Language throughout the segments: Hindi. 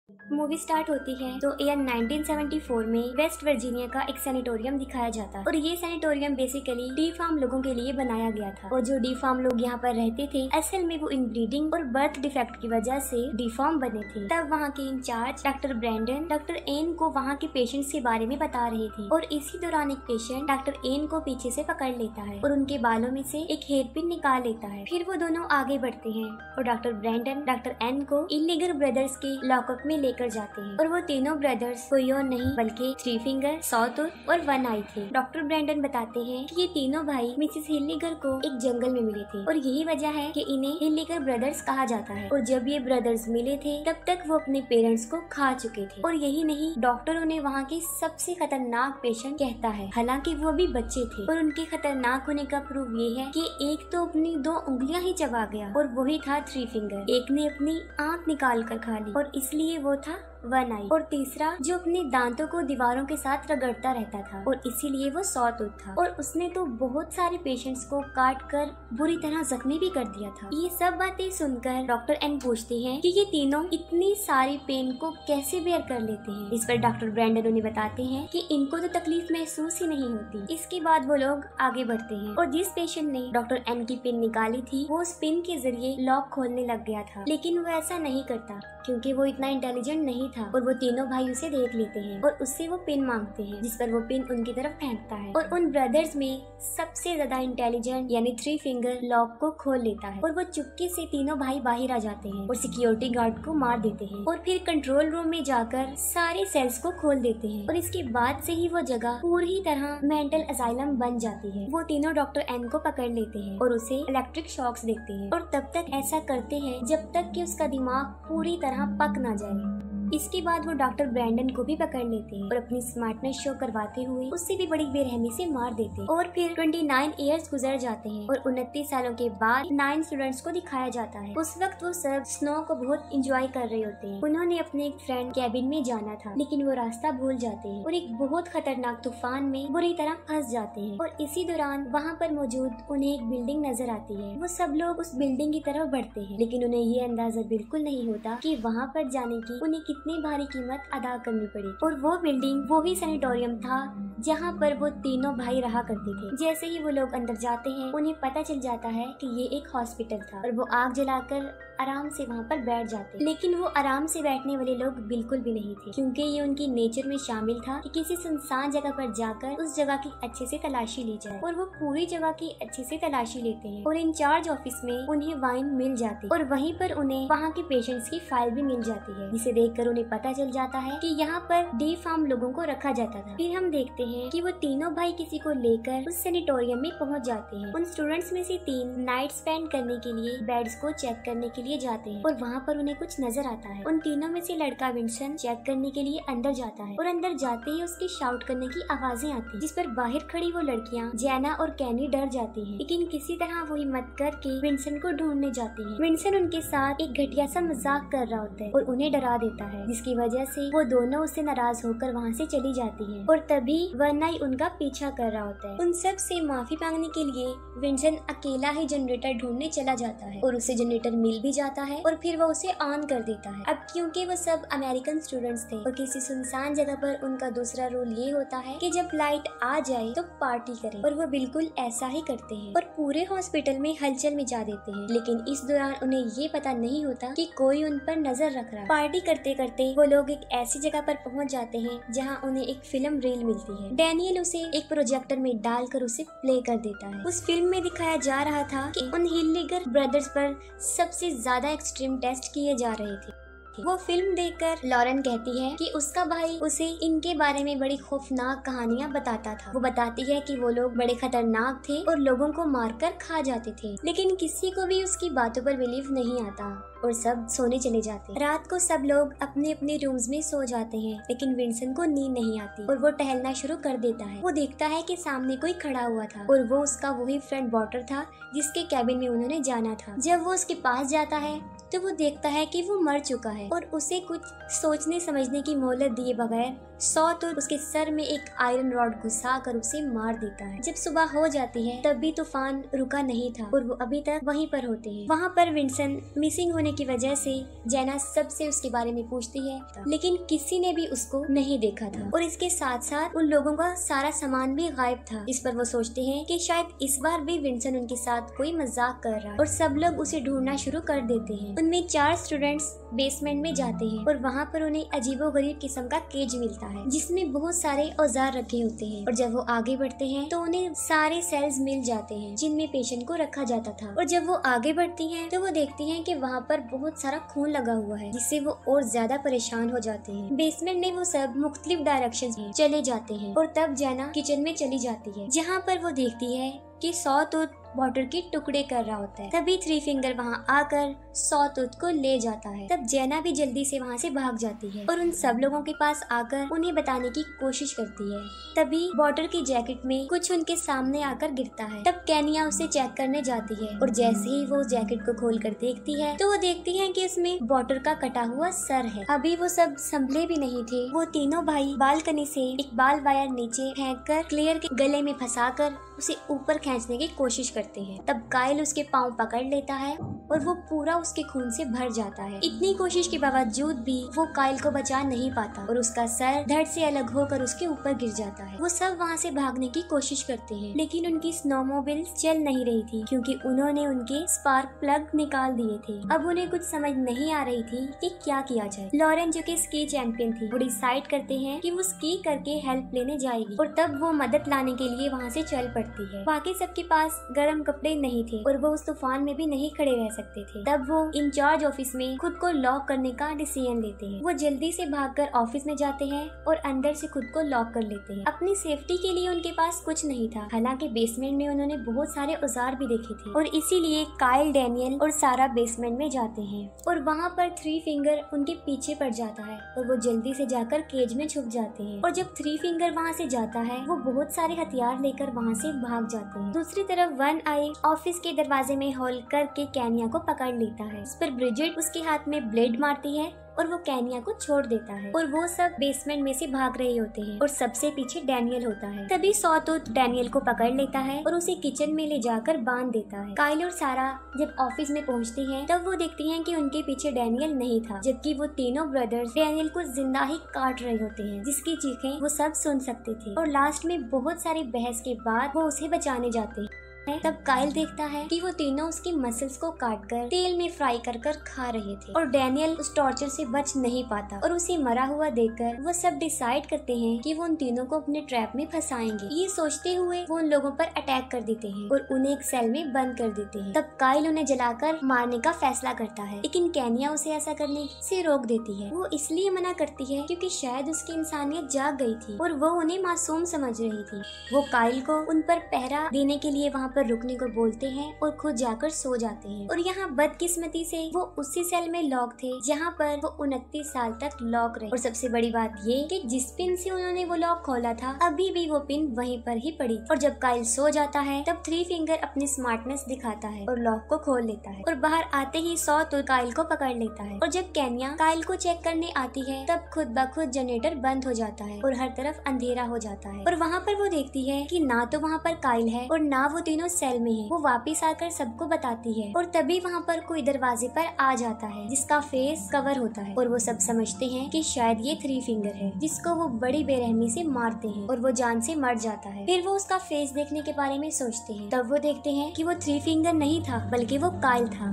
मूवी स्टार्ट होती है तो ईयर 1974 में वेस्ट वर्जीनिया का एक सैनिटोरियम दिखाया जाता है और ये सैनिटोरियम बेसिकली डी फार्म लोगों के लिए बनाया गया था। और जो डी फार्म लोग यहाँ पर रहते थे असल में वो इनब्रीडिंग और बर्थ डिफेक्ट की वजह से डी फार्म बने थे। तब वहाँ के incharge doctor Brandon doctor Anne को वहाँ के पेशेंट्स के बारे में बता रहे थे और इसी दौरान एक पेशेंट डॉक्टर एन को पीछे से पकड़ लेता है और उनके बालों में से एक हेयर पिन निकाल लेता है। फिर वो दोनों आगे बढ़ते हैं और डॉक्टर ब्रैंडन डॉक्टर एन को इल्लीगल ब्रदर्स के लॉकअप में लेकर जाते हैं और वो तीनों ब्रदर्स कोई और नहीं बल्कि थ्री फिंगर, सॉटूथ और वन आई थे। डॉक्टर ब्रैंडन बताते हैं कि ये तीनों भाई मिसेस हिल्लिगर को एक जंगल में मिले थे और यही वजह है कि इन्हें हिल्लिगर ब्रदर्स कहा जाता है। और जब ये ब्रदर्स मिले थे तब तक वो अपने पेरेंट्स को खा चुके थे और यही नहीं, डॉक्टर उन्हें वहाँ के सबसे खतरनाक पेशेंट कहता है। हालांकि वो भी बच्चे थे और उनके खतरनाक होने का प्रूफ ये है कि एक तो अपनी 2 उंगलियां ही चबा गया और वही था थ्री फिंगर। एक ने अपनी आंख निकाल कर खा ली और इसलिए वो था वन आई। और तीसरा जो अपने दांतों को दीवारों के साथ रगड़ता रहता था और इसीलिए वो सॉटूथ था। और उसने तो बहुत सारे पेशेंट्स को काट कर बुरी तरह जख्मी भी कर दिया था। ये सब बातें सुनकर डॉक्टर एन पूछते हैं कि ये तीनों इतनी सारी पेन को कैसे बेयर कर लेते हैं। इस पर डॉक्टर ब्रैंडन उन्हें बताते हैं कि इनको तो तकलीफ महसूस ही नहीं होती। इसके बाद वो लोग आगे बढ़ते हैं और जिस पेशेंट ने डॉक्टर एन की पिन निकाली थी वो उस पिन के जरिए लॉक खोलने लग गया था, लेकिन वो ऐसा नहीं करता क्योंकि वो इतना इंटेलिजेंट नहीं था। और वो तीनों भाई उसे देख लेते हैं और उससे वो पिन मांगते हैं, जिस पर वो पिन उनकी तरफ फेंकता है और उन ब्रदर्स में सबसे ज्यादा इंटेलिजेंट यानी थ्री फिंगर लॉक को खोल लेता है और वो चुपके से तीनों भाई बाहर आ जाते हैं और सिक्योरिटी गार्ड को मार देते हैं और फिर कंट्रोल रूम में जाकर सारे सेल्स को खोल देते हैं। और इसके बाद से ही वो जगह पूरी तरह मेंटल असाइलम बन जाती है। वो तीनों डॉक्टर एन को पकड़ लेते हैं और उसे इलेक्ट्रिक शॉक्स देते हैं और तब तक ऐसा करते हैं जब तक कि उसका दिमाग पूरी तरह पक ना जाए। इसके बाद वो डॉक्टर ब्रैंडन को भी पकड़ लेते हैं और अपनी स्मार्टनेस शो करवाते हुए उससे भी बड़ी बेरहमी से मार देते हैं। और फिर 29 इयर्स गुजर जाते हैं और 29 सालों के बाद 9 स्टूडेंट्स को दिखाया जाता है। उस वक्त वो सब स्नो को बहुत इंजॉय कर रहे होते हैं। उन्होंने अपने एक फ्रेंड कैबिन में जाना था लेकिन वो रास्ता भूल जाते हैं और एक बहुत खतरनाक तूफान में बुरी तरह फंस जाते हैं। और इसी दौरान वहाँ पर मौजूद उन्हें एक बिल्डिंग नजर आती है। वो सब लोग उस बिल्डिंग की तरफ बढ़ते हैं लेकिन उन्हें ये अंदाजा बिल्कुल नहीं होता कि वहाँ पर जाने की उन्हें कितनी भारी कीमत अदा करनी पड़ी। और वो बिल्डिंग वो ही सैनिटोरियम था जहाँ पर वो तीनों भाई रहा करते थे। जैसे ही वो लोग अंदर जाते हैं उन्हें पता चल जाता है कि ये एक हॉस्पिटल था और वो आग जलाकर आराम से वहाँ पर बैठ जाते। लेकिन वो आराम से बैठने वाले लोग बिल्कुल भी नहीं थे क्योंकि ये उनकी नेचर में शामिल था कि किसी सुनसान जगह पर जाकर उस जगह की अच्छे से तलाशी ली जाए। और वो पूरी जगह की अच्छे से तलाशी लेते हैं और इंचार्ज ऑफिस में उन्हें वाइन मिल जाती और वहीं पर उन्हें वहाँ के पेशेंट्स की फाइल भी मिल जाती है, जिसे देखकर उन्हें पता चल जाता है कि यहाँ पर डी फार्म लोगों को रखा जाता था। फिर हम देखते हैं कि वो तीनों भाई किसी को लेकर उस सैनिटोरियम में पहुँच जाते हैं। उन स्टूडेंट्स में से 3 नाइट स्पेंड करने के लिए बेड्स को चेक करने के लिए जाते हैं और वहाँ पर उन्हें कुछ नजर आता है। उन तीनों में से लड़का विंसन चेक करने के लिए अंदर जाता है और अंदर जाते ही उसके शाउट करने की आवाजें आती, जिस पर बाहर खड़ी वो लड़कियाँ जैना और कैनी डर जाती हैं। लेकिन किसी तरह वो हिम्मत करके विंसन को ढूंढने जाती हैं। विंसन उनके साथ एक घटिया सा मजाक कर रहा होता है और उन्हें डरा देता है, जिसकी वजह से वो दोनों उससे नाराज होकर वहाँ से चली जाती हैं। और तभी वरनाई उनका पीछा कर रहा होता है। उन सब से माफी मांगने के लिए विंसन अकेला ही जनरेटर ढूंढने चला जाता है और उसे जनरेटर मिल भी जाता है और फिर वो उसे ऑन कर देता है। अब क्योंकि वो सब अमेरिकन स्टूडेंट्स थे और किसी सुनसान जगह पर उनका दूसरा रूल ये होता है कि जब लाइट आ जाए तो पार्टी करें, और वो बिल्कुल ऐसा ही करते हैं और पूरे हॉस्पिटल में हलचल मचा देते हैं। लेकिन इस दौरान उन्हें ये पता नहीं होता कि कोई उन पर नजर रख रहा है। पार्टी करते करते वो लोग एक ऐसी जगह पर पहुंच जाते हैं जहां उन्हें एक फिल्म रील मिलती है। डैनियल उसे एक प्रोजेक्टर में डालकर उसे प्ले कर देता है। उस फिल्म में दिखाया जा रहा था कि उन हिल्लिगर ब्रदर्स पर सबसे ज्यादा एक्सट्रीम टेस्ट किए जा रहे थे। वो फिल्म देखकर लॉरेन कहती है कि उसका भाई उसे इनके बारे में बड़ी खौफनाक कहानियां बताता था। वो बताती है कि वो लोग बड़े खतरनाक थे और लोगों को मारकर खा जाते थे, लेकिन किसी को भी उसकी बातों पर बिलीव नहीं आता और सब सोने चले जाते। रात को सब लोग अपने अपने रूम्स में सो जाते हैं, लेकिन विंसन को नींद नहीं आती और वो टहलना शुरू कर देता है। वो देखता है कि सामने कोई खड़ा हुआ था और वो उसका वही फ्रेंड वॉटर था जिसके कैबिन में उन्होंने जाना था। जब वो उसके पास जाता है तो वो देखता है कि वो मर चुका है और उसे कुछ सोचने समझने की मोहलत दिए बगैर सॉटूथ उसके सर में एक आयरन रॉड घुसा कर उसे मार देता है। जब सुबह हो जाती है तब भी तूफान रुका नहीं था और वो अभी तक वहीं पर होते हैं। वहाँ पर विंसन मिसिंग होने की वजह से जैना सबसे उसके बारे में पूछती है, लेकिन किसी ने भी उसको नहीं देखा था और इसके साथ साथ उन लोगों का सारा सामान भी गायब था। इस पर वो सोचते हैं कि शायद इस बार भी विंसन उनके साथ कोई मजाक कर रहा है और सब लोग उसे ढूंढना शुरू कर देते हैं। उनमें 4 स्टूडेंट्स बेसमेंट में जाते हैं और वहाँ पर उन्हें अजीबोगरीब किस्म का केज मिलता है जिसमें बहुत सारे औजार रखे होते हैं और जब वो आगे बढ़ते हैं तो उन्हें सारे सेल्स मिल जाते हैं जिनमें पेशेंट को रखा जाता था। और जब वो आगे बढ़ती हैं तो वो देखती हैं कि वहाँ पर बहुत सारा खून लगा हुआ है जिससे वो और ज्यादा परेशान हो जाते हैं। बेसमेंट में वो सब मुख्तलिफ डायरेक्शन में चले जाते हैं और तब जैना किचन में चली जाती है जहाँ पर वो देखती है कि सॉटूथ वाटर के टुकड़े कर रहा होता है। तभी 3 फिंगर वहाँ आकर सॉटूथ को ले जाता है। तब जैना भी जल्दी से वहाँ से भाग जाती है और उन सब लोगों के पास आकर उन्हें बताने की कोशिश करती है। तभी वाटर की जैकेट में कुछ उनके सामने आकर गिरता है। तब केनिया उसे चेक करने जाती है और जैसे ही वो जैकेट को खोलकर देखती है तो वो देखती है कि उसमें वाटर का कटा हुआ सर है। अभी वो सब संभले भी नहीं थे। वो तीनों भाई बालकनी से एक बाल वायर नीचे फेंककर क्लेयर के गले में फंसाकर उसे ऊपर खींचने की कोशिश करते हैं। तब काइल उसके पाँव पकड़ लेता है और वो पूरा उसके खून से भर जाता है। इतनी कोशिश के बावजूद भी वो काइल को बचा नहीं पाता और उसका सर धड़ से अलग होकर उसके ऊपर गिर जाता है। वो सब वहाँ से भागने की कोशिश करते हैं लेकिन उनकी स्नोमोबाइल चल नहीं रही थी क्योंकि उन्होंने उनके स्पार्क प्लग निकाल दिए थे। अब उन्हें कुछ समझ नहीं आ रही थी कि क्या किया जाए। लॉरेन जो कि स्की चैंपियन थी वो डिसाइड करते हैं कि वो स्की करके हेल्प लेने जाएगी और तब वो मदद लाने के लिए वहाँ से चल पड़ती है। बाकी सबके पास गर्म कपड़े नहीं थे और वो उस तूफान में भी नहीं खड़े रह सकते थे। तब वो इंचार्ज ऑफिस में खुद को लॉक करने का डिसीजन लेते हैं। वो जल्दी से भागकर ऑफिस में जाते हैं और अंदर से खुद को लॉक कर लेते हैं। अपनी सेफ्टी के लिए उनके पास कुछ नहीं था। हालांकि बेसमेंट में उन्होंने बहुत सारे औजार भी देखे थे और इसीलिए काइल, डैनियल और सारा बेसमेंट में जाते हैं और वहाँ पर 3 फिंगर उनके पीछे पड़ जाता है और वो जल्दी से जाकर केज में छुप जाते हैं। और जब 3 फिंगर वहाँ से जाता है वो बहुत सारे हथियार लेकर वहाँ से भाग जाते हैं। दूसरी तरफ वन आई ऑफिस के दरवाजे में होल्ड करके केनिया को पकड़ लेता है। इस पर ब्रिजिट उसके हाथ में ब्लेड मारती है और वो केनिया को छोड़ देता है और वो सब बेसमेंट में से भाग रहे होते हैं और सबसे पीछे डैनियल होता है। तभी सॉटूथ डैनियल को पकड़ लेता है और उसे किचन में ले जाकर बांध देता है। काइल और सारा जब ऑफिस में पहुंचती हैं तब वो देखती हैं कि उनके पीछे डैनियल नहीं था, जबकि वो तीनों ब्रदर्स डैनियल को जिंदा ही काट रहे होते हैं जिसकी चीखें वो सब सुन सकते थे। और लास्ट में बहुत सारी बहस के बाद वो उसे बचाने जाते हैं। तब काइल देखता है कि वो तीनों उसकी मसल्स को काटकर तेल में फ्राई कर कर खा रहे थे और डैनियल उस टॉर्चर से बच नहीं पाता और उसे मरा हुआ देखकर वो सब डिसाइड करते हैं कि वो उन तीनों को अपने ट्रैप में फंसाएंगे। ये सोचते हुए वो उन लोगों पर अटैक कर देते हैं और उन्हें एक सेल में बंद कर देते हैं। तब काइल उन्हें जलाकर मारने का फैसला करता है लेकिन केनिया उसे ऐसा करने से रोक देती है। वो इसलिए मना करती है क्योंकि शायद उसकी इंसानियत जाग गई थी और वो उन्हें मासूम समझ रही थी। वो काइल को उन पर पहरा देने के लिए वहाँ पर रुकने को बोलते हैं और खुद जाकर सो जाते हैं। और यहाँ बदकिस्मती से वो उसी सेल में लॉक थे जहाँ पर वो 29 साल तक लॉक रहे। और सबसे बड़ी बात ये कि जिस पिन से उन्होंने वो लॉक खोला था अभी भी वो पिन वहीं पर ही पड़ी। और जब काइल सो जाता है तब 3 फिंगर अपनी स्मार्टनेस दिखाता है और लॉक को खोल लेता है और बाहर आते ही सॉटूथ काइल को पकड़ लेता है। और जब केनिया काइल को चेक करने आती है तब खुद ब खुद जनरेटर बंद हो जाता है और हर तरफ अंधेरा हो जाता है। और वहाँ पर वो देखती है कि ना तो वहाँ पर काइल है और ना वो तीनों सेल में है। वो वापिस आकर सबको बताती है और तभी वहाँ पर कोई दरवाजे पर आ जाता है जिसका फेस कवर होता है और वो सब समझते हैं कि शायद ये 3 फिंगर है जिसको वो बड़ी बेरहमी से मारते हैं और वो जान से मर जाता है। फिर वो उसका फेस देखने के बारे में सोचते हैं। तब वो देखते हैं कि वो 3 फिंगर नहीं था बल्कि वो काइल था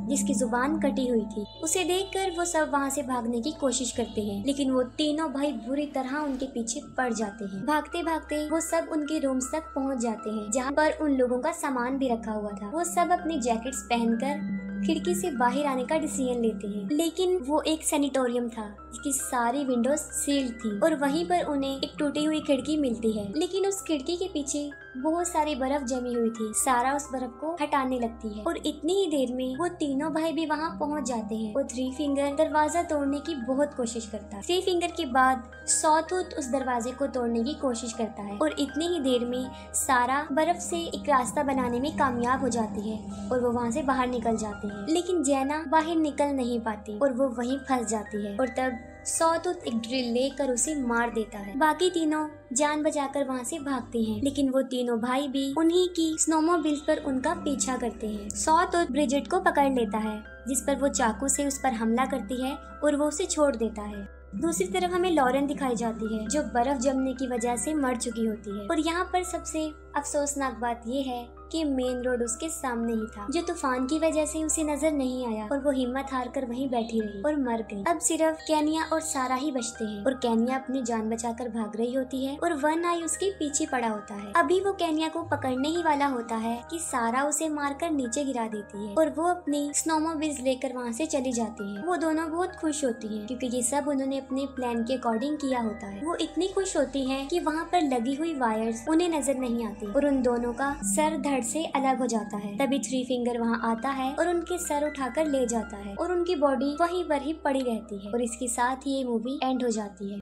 जिसकी जुबान कटी हुई थी। उसे देखकर वो सब वहाँ से भागने की कोशिश करते हैं लेकिन वो तीनों भाई बुरी तरह उनके पीछे पड़ जाते हैं। भागते भागते वो सब उनके रूम्स तक पहुँच जाते हैं जहाँ पर उन लोगों का सामान भी रखा हुआ था। वो सब अपनी जैकेट्स पहनकर खिड़की से बाहर आने का डिसीजन लेते हैं लेकिन वो एक सैनिटोरियम था जिसकी सारी विंडोज सील्ड थी और वहीं पर उन्हें एक टूटी हुई खिड़की मिलती है लेकिन उस खिड़की के पीछे बहुत सारी बर्फ जमी हुई थी। सारा उस बर्फ को हटाने लगती है और इतनी ही देर में वो तीनों भाई भी वहाँ पहुँच जाते हैं। और 3 फिंगर दरवाजा तोड़ने की बहुत कोशिश करता है। 3 फिंगर के बाद सॉटूथ उस दरवाजे को तोड़ने की कोशिश करता है और इतनी ही देर में सारा बर्फ से एक रास्ता बनाने में कामयाब हो जाती है और वो वहाँ से बाहर निकल जाते हैं। लेकिन जैना बाहर निकल नहीं पाती और वो वहीं फंस जाती है। और तब सॉटूथ एक ड्रिल लेकर उसे मार देता है। बाकी तीनों जान बचाकर वहाँ से भागते हैं, लेकिन वो तीनों भाई भी उन्हीं की स्नोमोबिल पर उनका पीछा करते हैं। सॉटूथ ब्रिजिट को पकड़ लेता है, जिस पर वो चाकू से उस पर हमला करती है और वो उसे छोड़ देता है। दूसरी तरफ हमें लॉरेन दिखाई जाती है, जो बर्फ जमने की वजह से मर चुकी होती है। और यहाँ पर सबसे अफसोसनाक बात ये है कि मेन रोड उसके सामने ही था, जो तूफान की वजह से उसे नजर नहीं आया और वो हिम्मत हार कर वहीं बैठी रही और मर गई। अब सिर्फ केनिया और सारा ही बचते हैं और केनिया अपनी जान बचाकर भाग रही होती है और वन आई उसके पीछे पड़ा होता है। अभी वो केनिया को पकड़ने ही वाला होता है कि सारा उसे मारकर नीचे गिरा देती है और वो अपनी स्नोमोबिल्स लेकर वहाँ से चली जाती है। वो दोनों बहुत खुश होती है क्योंकि ये सब उन्होंने अपने प्लान के अकॉर्डिंग किया होता है। वो इतनी खुश होती है कि वहाँ पर लगी हुई वायर्स उन्हें नजर नहीं आती और उन दोनों का सर धड़ से अलग हो जाता है। तभी थ्री फिंगर वहाँ आता है और उनके सर उठाकर ले जाता है और उनकी बॉडी वहीं पर ही पड़ी रहती है और इसके साथ ही ये मूवी एंड हो जाती है।